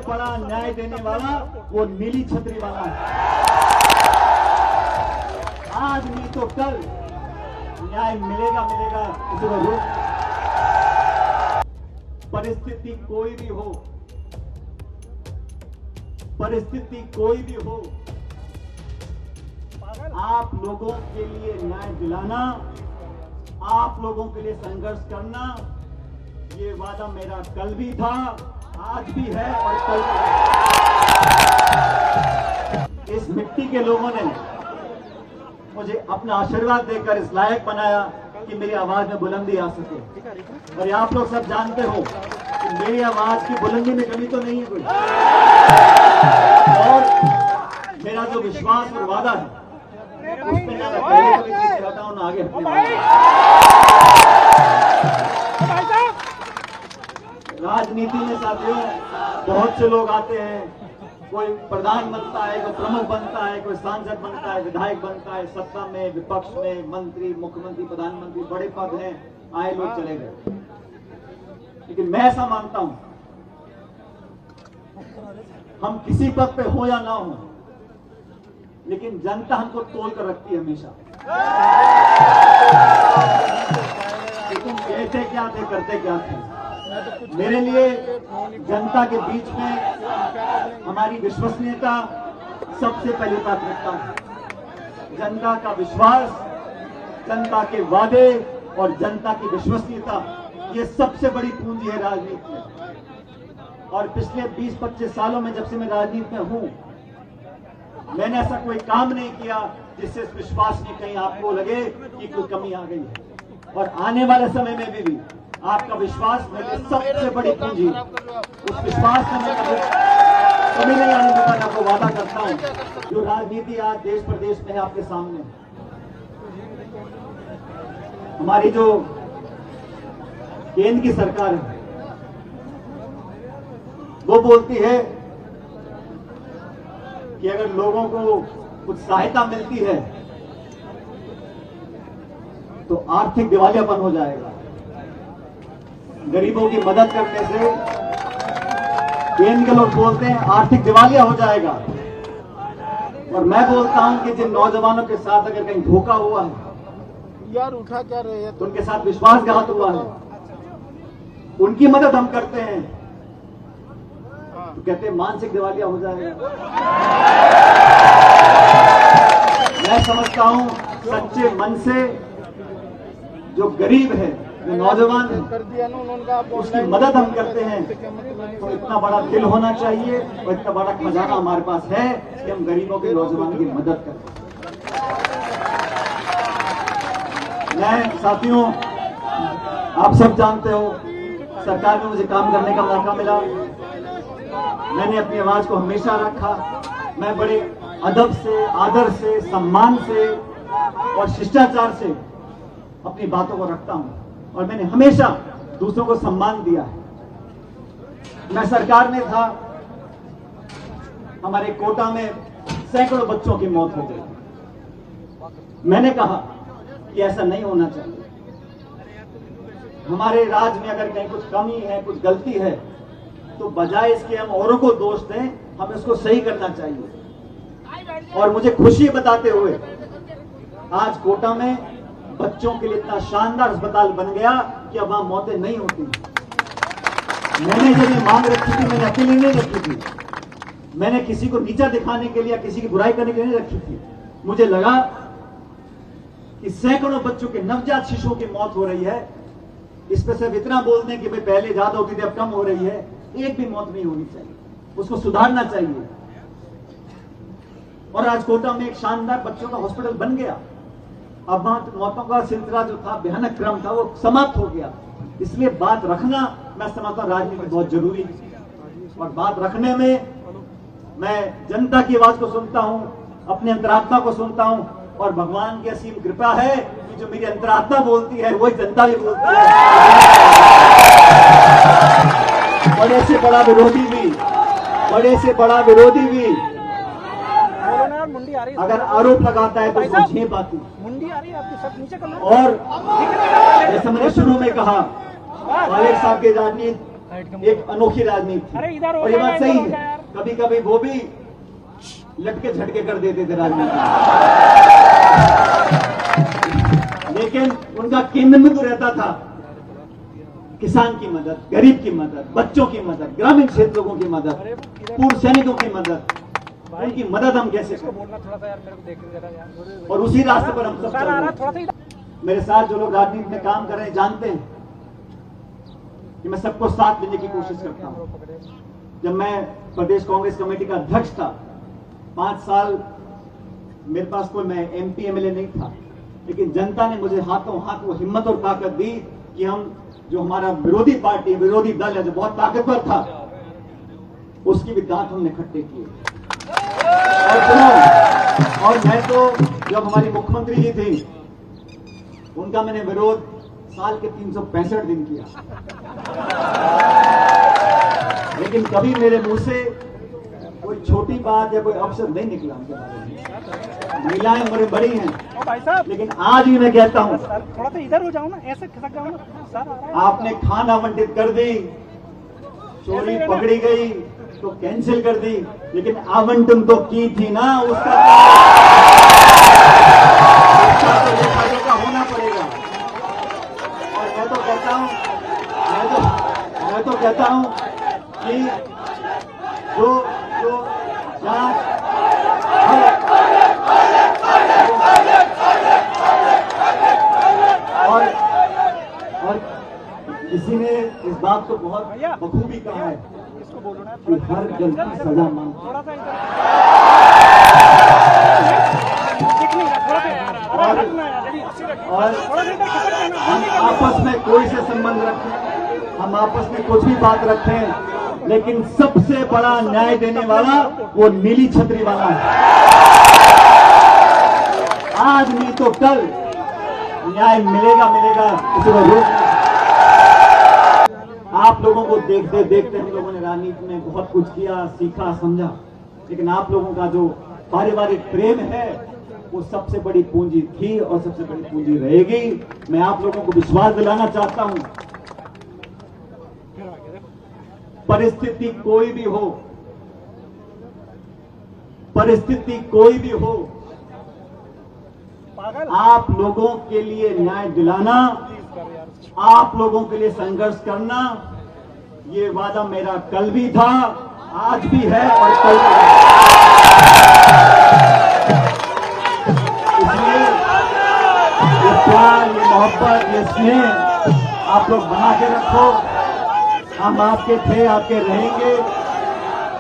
बड़ा न्याय देने वाला वो नीली छतरी वाला है। आज नहीं तो कल न्याय मिलेगा मिलेगा, इसको रोक। परिस्थिति कोई भी हो, परिस्थिति कोई भी हो, आप लोगों के लिए न्याय दिलाना, आप लोगों के लिए संघर्ष करना, ये वादा मेरा कल भी था, आज भी है और कल भी है। इस मिट्टी के लोगों ने मुझे अपना आशीर्वाद देकर इस लायक बनाया कि मेरी आवाज में बुलंदी आ सके। और आप लोग सब जानते हो कि मेरी आवाज की बुलंदी में कमी तो नहीं है कोई, और मेरा जो विश्वास और वादा है उसमें ना मैं पहले कभी पीछे हटाऊं ना आगे हटने वाला। राजनीति में साथियों बहुत से लोग आते हैं, कोई प्रधान बनता है, कोई प्रमुख बनता है, कोई सांसद बनता है, विधायक बनता है, सत्ता में विपक्ष में मंत्री, मुख्यमंत्री, प्रधानमंत्री, बड़े पद हैं, आए लोग चले गए। लेकिन मैं ऐसा मानता हूं, हम किसी पद पे हो या ना हो, लेकिन जनता हमको तोल कर रखती है हमेशा कि तुम कहते क्या थे, करते क्या थे। मेरे लिए जनता के बीच में हमारी विश्वसनीयता सबसे पहली प्राथमिकता है। जनता का विश्वास, जनता के वादे और जनता की विश्वसनीयता, ये सबसे बड़ी पूंजी है राजनीति में। और पिछले 20-25 सालों में जब से मैं राजनीति में हूं, मैंने ऐसा कोई काम नहीं किया जिससे इस विश्वास में कहीं आपको लगे कि कोई कमी आ गई है। और आने वाले समय में भी आपका विश्वास मेरे सबसे बड़ी पूंजी। उस विश्वास में मैं कभी नहीं आने दूंगा, मैं आपको वादा करता हूं। जो राजनीति आज देश प्रदेश में है आपके सामने, हमारी जो केंद्र की सरकार है वो बोलती है कि अगर लोगों को कुछ सहायता मिलती है तो आर्थिक दिवालियापन हो जाएगा। गरीबों की मदद करने से केंद्र के लोग बोलते हैं आर्थिक दिवालिया हो जाएगा। और मैं बोलता हूं कि जिन नौजवानों के साथ अगर कहीं धोखा हुआ है, यार उठा क्या रहे हैं, तो उनके साथ विश्वासघात हुआ है, उनकी मदद हम करते हैं तो कहते हैं मानसिक दिवालिया हो जाएगा। मैं समझता हूं सच्चे मन से जो गरीब है, जो नौजवान है, कर दिया ना उन्होंने, उसकी मदद हम करते हैं तो इतना बड़ा दिल होना चाहिए और इतना बड़ा खजाना हमारे पास है कि हम गरीबों के, नौजवान की मदद करें। मैं साथियों, आप सब जानते हो सरकार में मुझे काम करने का मौका मिला। मैंने अपनी आवाज को हमेशा रखा। मैं बड़े अदब से, आदर से, सम्मान से और शिष्टाचार से अपनी बातों को रखता हूं और मैंने हमेशा दूसरों को सम्मान दिया है। मैं सरकार में था, हमारे कोटा में सैकड़ों बच्चों की मौत हो गई। मैंने कहा कि ऐसा नहीं होना चाहिए। हमारे राज्य में अगर कहीं कुछ कमी है, कुछ गलती है, तो बजाय इसके हम औरों को दोष दें, हमें उसको सही करना चाहिए। और मुझे खुशी बताते हुए आज कोटा में बच्चों के लिए इतना शानदार अस्पताल बन गया कि अब वहां मौतें नहीं होती। मैंने जब ये मांग रखी थी, मैंने अकेले नहीं रखी थी, मैंने किसी को नीचा दिखाने के लिए, किसी की बुराई करने के लिए नहीं रखी थी। मुझे लगा कि सैकड़ों बच्चों के, नवजात शिशुओं की मौत हो रही है, इस पर सिर्फ इतना बोल दें कि भाई पहले ज्यादा होती थी अब कम हो रही है, एक भी मौत नहीं होनी चाहिए, उसको सुधारना चाहिए। और आज कोटा में एक शानदार बच्चों का हॉस्पिटल बन गया। अब वहां मौतों का सिलसिला जो था, भयानक क्रम था, वो समाप्त हो गया। इसलिए बात रखना, मैं समझता हूं राजनीति बहुत जरूरी है। और बात रखने में मैं जनता की आवाज को सुनता हूं, अपने अंतरात्मा को सुनता हूं, और भगवान की असीम कृपा है कि जो मेरी अंतरात्मा बोलती है वही जनता भी बोलती है। बड़े से बड़ा विरोधी भी, बड़े से बड़ा विरोधी भी अगर आरोप लगाता है तो उसको झेप आती। मुंडी आ रही है आपकी, सब नीचे कर लो। और जैसे मैंने शुरू में कहा, वालेद साहब की राजनीति एक अनोखी राजनीति अरे थी। इधर हो और ये जा, बात इधर सही हो जा है, यार। कभी कभी वो भी लटके झटके कर देते थे राजनीति में। लेकिन उनका केंद्र में तो रहता था किसान की मदद, गरीब की मदद, बच्चों की मदद, ग्रामीण क्षेत्र लोगों की मदद, पूर्व सैनिकों की मदद। उनकी मदद हम कैसे करें? बोलना थोड़ा सा यार, मेरे को देखने जरा यार। और उसी रास्ते पर हम सब सर चल आ रहे रहा हैं। थोड़ा सा इधर। मेरे साथ जो लोग राजनीति में काम कर रहे हैं जानते हैं कि मैं सबको साथ लेने की कोशिश करता हूं। जब मैं प्रदेश कांग्रेस कमेटी का अध्यक्ष था, 5 साल मेरे पास कोई मैं MP MLA नहीं था, लेकिन जनता ने मुझे हाथों हाथ वो हिम्मत और ताकत दी कि हम जो हमारा विरोधी पार्टी, विरोधी दल है जो बहुत ताकतवर था, उसकी भी दांत हमने खट्टे किए। और मैं तो जब हमारी मुख्यमंत्री जी थी, उनका मैंने विरोध साल के 365 दिन किया, लेकिन कभी मेरे मुंह से कोई छोटी बात या कोई अवसर नहीं निकला उनके बारे में। महिलाएं हमारी बड़ी हैं, ओ भाई साहब, लेकिन आज भी मैं कहता हूं, सर थोड़ा सा इधर हो जाओ ना, ऐसे खिसक जाओ ना। सर आ रहा है। आपने खान आवंटित कर दी, चोरी पकड़ी गई तो कैंसिल कर दी, लेकिन आवंटन तो की थी ना, उसका तो लेखा होना पड़ेगा। और मैं तो कहता हूं कि जो जांच और किसी ने इस बात को बहुत बखूबी कहा है इसको बोलो ना कि हर गलती सजा मांगती थोड़ा सा इधर। दिख नहीं रहा, थोड़ा सा यार। अरे हटना यार, जल्दी। और थोड़ा सा इधर खिसक जाना। हम आपस में कोई से संबंध रखें, हम आपस में कुछ भी बात रखें, लेकिन सबसे बड़ा न्याय देने वाला वो नीली छतरी वाला है। आज नहीं तो कल न्याय मिलेगा, किसी को रोक नहीं। आप लोगों को देखते देखते हम लोगों ने राजनीति में बहुत कुछ किया, सीखा, समझा, लेकिन आप लोगों का जो पारिवारिक प्रेम है वो सबसे बड़ी पूंजी थी और सबसे बड़ी पूंजी रहेगी। मैं आप लोगों को विश्वास दिलाना चाहता हूं, परिस्थिति कोई भी हो, पागल। आप लोगों के लिए न्याय दिलाना, आप लोगों के लिए संघर्ष करना, ये वादा मेरा कल भी था, आज भी है और कल भी है। इसलिए ये प्यार, ये मोहब्बत, ये स्नेह आप लोग बना के रखो। हम आपके थे, आपके रहेंगे।